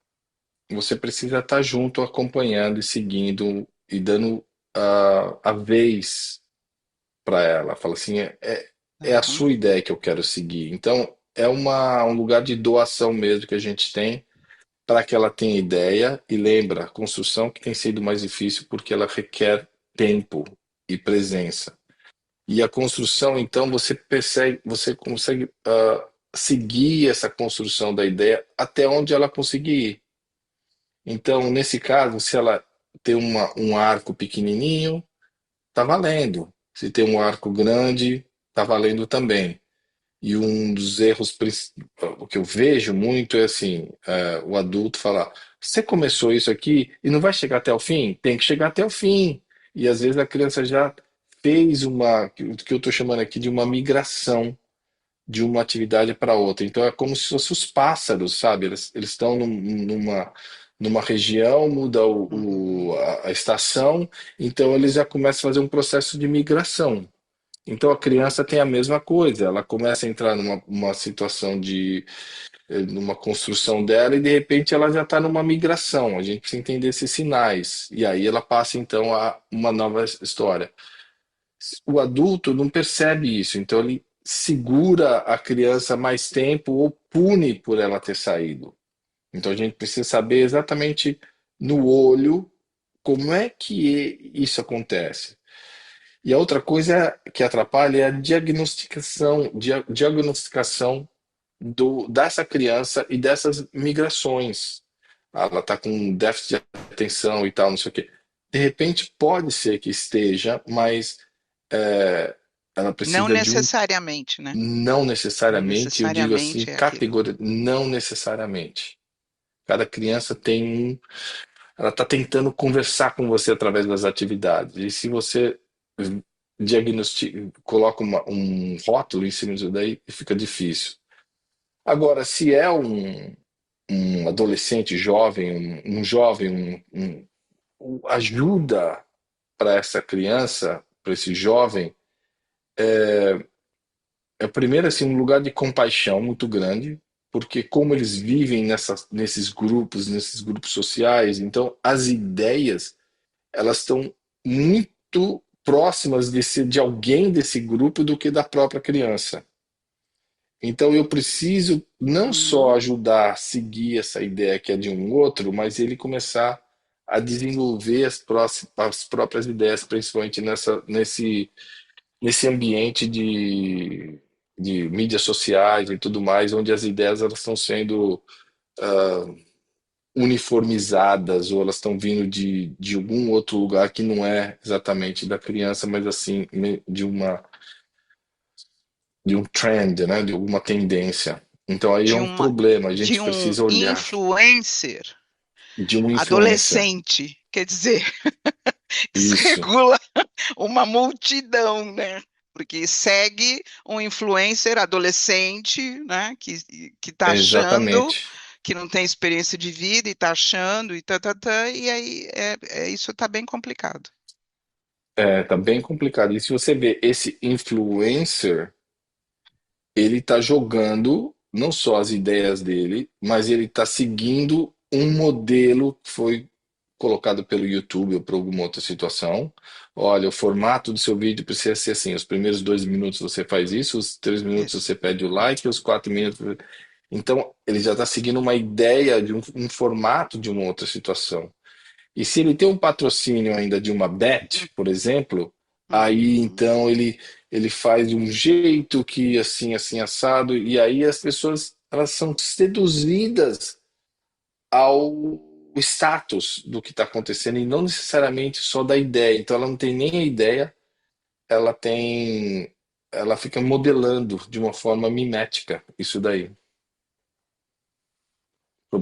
[SPEAKER 2] você precisa estar junto, acompanhando e seguindo e dando a vez para ela. Fala assim, é a
[SPEAKER 1] Uhum,
[SPEAKER 2] sua ideia que eu quero seguir. Então, é um lugar de doação mesmo que a gente tem para que ela tenha ideia. E lembra, a construção que tem sido mais difícil porque ela requer tempo e presença. E a construção, então, você percebe, você consegue seguir essa construção da ideia até onde ela conseguir ir. Então, nesse caso, se ela tem um arco pequenininho, tá valendo. Se tem um arco grande, tá valendo também. E um dos erros, o que eu vejo muito é assim, o adulto falar, você começou isso aqui e não vai chegar até o fim? Tem que chegar até o fim. E às vezes a criança já fez o que eu estou chamando aqui de uma migração de uma atividade para outra. Então é como se fossem os pássaros, sabe? Eles estão numa região, muda
[SPEAKER 1] uhum.
[SPEAKER 2] a estação, então eles já começam a fazer um processo de migração. Então a criança tem a mesma coisa, ela começa a entrar numa situação numa construção dela e de repente ela já está numa migração. A gente precisa entender esses sinais e aí ela passa então a uma nova história. O adulto não percebe isso, então ele segura a criança mais tempo ou pune por ela ter saído. Então a gente precisa saber exatamente no olho como é que isso acontece. E a outra coisa que atrapalha é a diagnosticação dessa criança e dessas migrações. Ela está com déficit de atenção e tal, não sei o quê. De repente, pode ser que esteja, mas ela
[SPEAKER 1] Não
[SPEAKER 2] precisa de um
[SPEAKER 1] necessariamente, né?
[SPEAKER 2] não
[SPEAKER 1] Não
[SPEAKER 2] necessariamente, eu digo assim,
[SPEAKER 1] necessariamente é aquilo.
[SPEAKER 2] categoria, não necessariamente. Cada criança tem ela está tentando conversar com você através das atividades. E se você coloca um rótulo em cima disso daí, fica difícil. Agora, se é um adolescente jovem, um jovem, ajuda para essa criança, para esse jovem, é primeiro assim um lugar de compaixão muito grande, porque como eles vivem nesses grupos sociais, então as ideias elas estão muito próximas de alguém desse grupo do que da própria criança. Então eu preciso não só
[SPEAKER 1] Uhum.
[SPEAKER 2] ajudar a seguir essa ideia que é de um outro, mas ele começar a desenvolver as próprias ideias, principalmente nesse ambiente de mídias sociais e tudo mais, onde as ideias elas estão sendo uniformizadas ou elas estão vindo de algum outro lugar que não é exatamente da criança, mas assim, de um trend, né, de alguma tendência. Então aí é
[SPEAKER 1] De
[SPEAKER 2] um
[SPEAKER 1] uma,
[SPEAKER 2] problema, a
[SPEAKER 1] de
[SPEAKER 2] gente
[SPEAKER 1] um
[SPEAKER 2] precisa olhar
[SPEAKER 1] influencer
[SPEAKER 2] de um influencer.
[SPEAKER 1] adolescente, quer dizer, isso
[SPEAKER 2] Isso,
[SPEAKER 1] regula uma multidão, né? Porque segue um influencer adolescente, né? Que tá achando
[SPEAKER 2] exatamente.
[SPEAKER 1] que não tem experiência de vida e tá achando e aí isso tá bem complicado.
[SPEAKER 2] Tá bem complicado. E se você vê esse influencer, ele tá jogando não só as ideias dele, mas ele tá seguindo um modelo que foi colocado pelo YouTube ou por alguma outra situação. Olha, o formato do seu vídeo precisa ser assim: os primeiros 2 minutos você faz isso, os 3 minutos
[SPEAKER 1] Isso.
[SPEAKER 2] você pede o like, os 4 minutos. Então, ele já está seguindo uma ideia de um formato de uma outra situação. E se ele tem um patrocínio ainda de uma bet, por exemplo, aí
[SPEAKER 1] Uhum.
[SPEAKER 2] então ele faz de um jeito que assim, assim, assado, e aí as pessoas elas são seduzidas ao status do que está acontecendo e não necessariamente só da ideia. Então ela não tem nem a ideia, ela tem, ela fica modelando de uma forma mimética isso daí.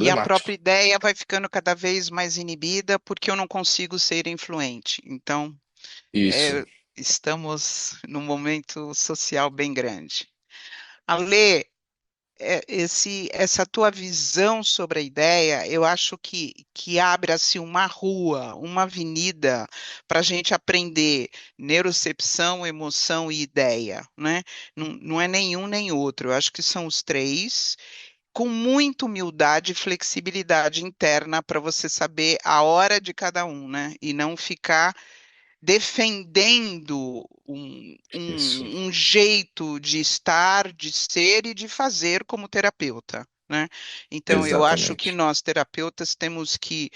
[SPEAKER 1] E a
[SPEAKER 2] Problemático.
[SPEAKER 1] própria ideia vai ficando cada vez mais inibida porque eu não consigo ser influente. Então,
[SPEAKER 2] Isso.
[SPEAKER 1] é, estamos num momento social bem grande. Ale, essa tua visão sobre a ideia, eu acho que abre assim uma rua, uma avenida para a gente aprender neurocepção, emoção e ideia, né? Não, não é nenhum nem outro. Eu acho que são os três, com muita humildade e flexibilidade interna para você saber a hora de cada um, né? E não ficar defendendo
[SPEAKER 2] Isso,
[SPEAKER 1] um jeito de estar, de ser e de fazer como terapeuta, né? Então, eu acho que
[SPEAKER 2] exatamente.
[SPEAKER 1] nós, terapeutas, temos que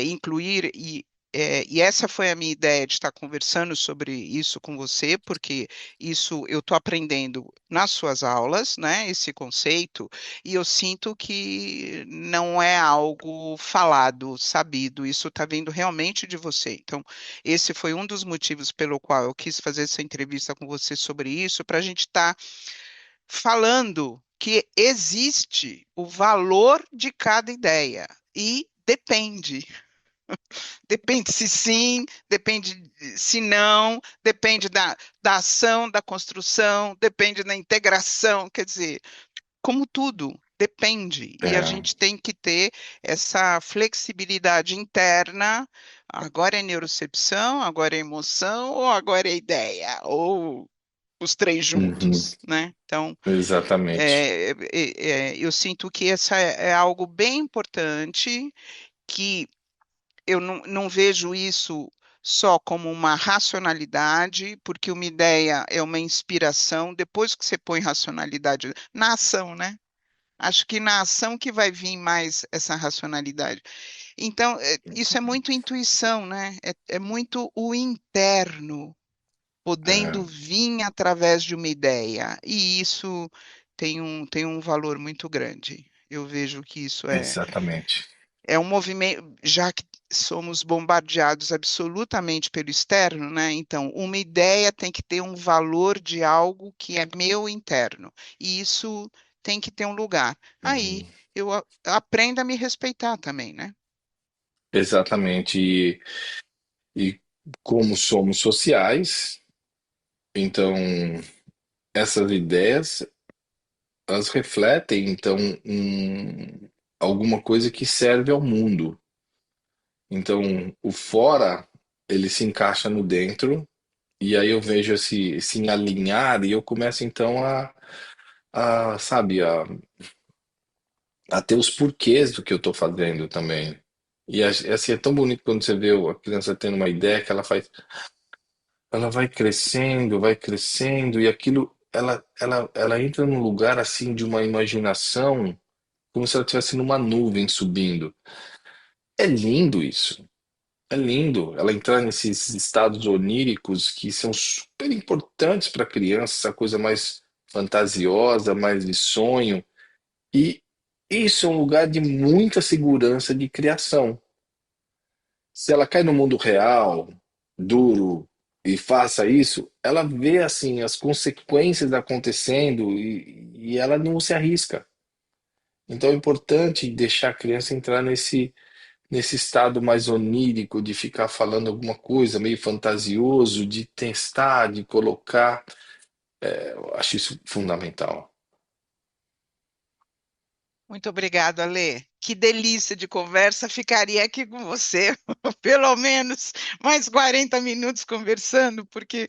[SPEAKER 1] incluir e essa foi a minha ideia de estar conversando sobre isso com você, porque isso eu estou aprendendo nas suas aulas, né? Esse conceito, e eu sinto que não é algo falado, sabido, isso está vindo realmente de você. Então, esse foi um dos motivos pelo qual eu quis fazer essa entrevista com você sobre isso, para a gente estar falando que existe o valor de cada ideia. E depende. Depende se sim, depende se não, depende da ação, da construção, depende da integração. Quer dizer, como tudo, depende. E a
[SPEAKER 2] É,
[SPEAKER 1] gente tem que ter essa flexibilidade interna. Agora é neurocepção, agora é emoção, ou agora é ideia, ou os três
[SPEAKER 2] uhum,
[SPEAKER 1] juntos, né? Então,
[SPEAKER 2] exatamente.
[SPEAKER 1] eu sinto que essa é algo bem importante, que eu não vejo isso só como uma racionalidade, porque uma ideia é uma inspiração, depois que você põe racionalidade na ação, né? Acho que na ação que vai vir mais essa racionalidade. Então, isso é muito intuição, né? É muito o interno podendo
[SPEAKER 2] É,
[SPEAKER 1] vir através de uma ideia. E isso tem um valor muito grande. Eu vejo que isso
[SPEAKER 2] exatamente.
[SPEAKER 1] é um movimento, já que somos bombardeados absolutamente pelo externo, né? Então, uma ideia tem que ter um valor de algo que é meu interno. E isso tem que ter um lugar. Aí
[SPEAKER 2] Uhum,
[SPEAKER 1] eu aprendo a me respeitar também, né?
[SPEAKER 2] exatamente. E como somos sociais, então essas ideias elas refletem então alguma coisa que serve ao mundo. Então o fora ele se encaixa no dentro e aí eu vejo esse alinhar e eu começo então sabe, a ter os porquês do que eu estou fazendo também. E assim, é tão bonito quando você vê a criança tendo uma ideia que ela vai crescendo e aquilo ela entra num lugar assim de uma imaginação como se ela estivesse numa nuvem subindo. É lindo isso. É lindo ela entrar nesses estados oníricos que são super importantes para a criança, essa coisa mais fantasiosa, mais de sonho. E isso é um lugar de muita segurança de criação. Se ela cai no mundo real, duro, e faça isso, ela vê assim as consequências acontecendo e ela não se arrisca. Então é importante deixar a criança entrar nesse estado mais onírico de ficar falando alguma coisa meio fantasioso, de testar, de colocar. Eu acho isso fundamental.
[SPEAKER 1] Muito obrigado, Ale. Que delícia de conversa. Ficaria aqui com você pelo menos mais 40 minutos conversando, porque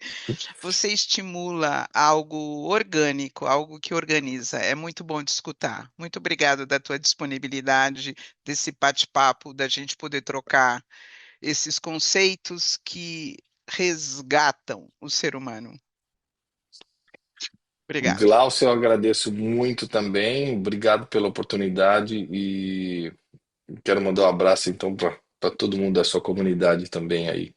[SPEAKER 1] você estimula algo orgânico, algo que organiza. É muito bom de escutar. Muito obrigado da tua disponibilidade, desse bate-papo, da gente poder trocar esses conceitos que resgatam o ser humano. Obrigado.
[SPEAKER 2] Glaucio, eu agradeço muito também. Obrigado pela oportunidade e quero mandar um abraço então para todo mundo da sua comunidade também aí.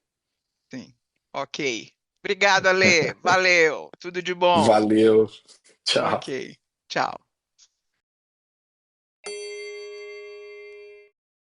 [SPEAKER 1] Sim. Ok. Obrigado, Ale. Valeu. Tudo de bom.
[SPEAKER 2] Valeu, tchau.
[SPEAKER 1] Ok. Tchau.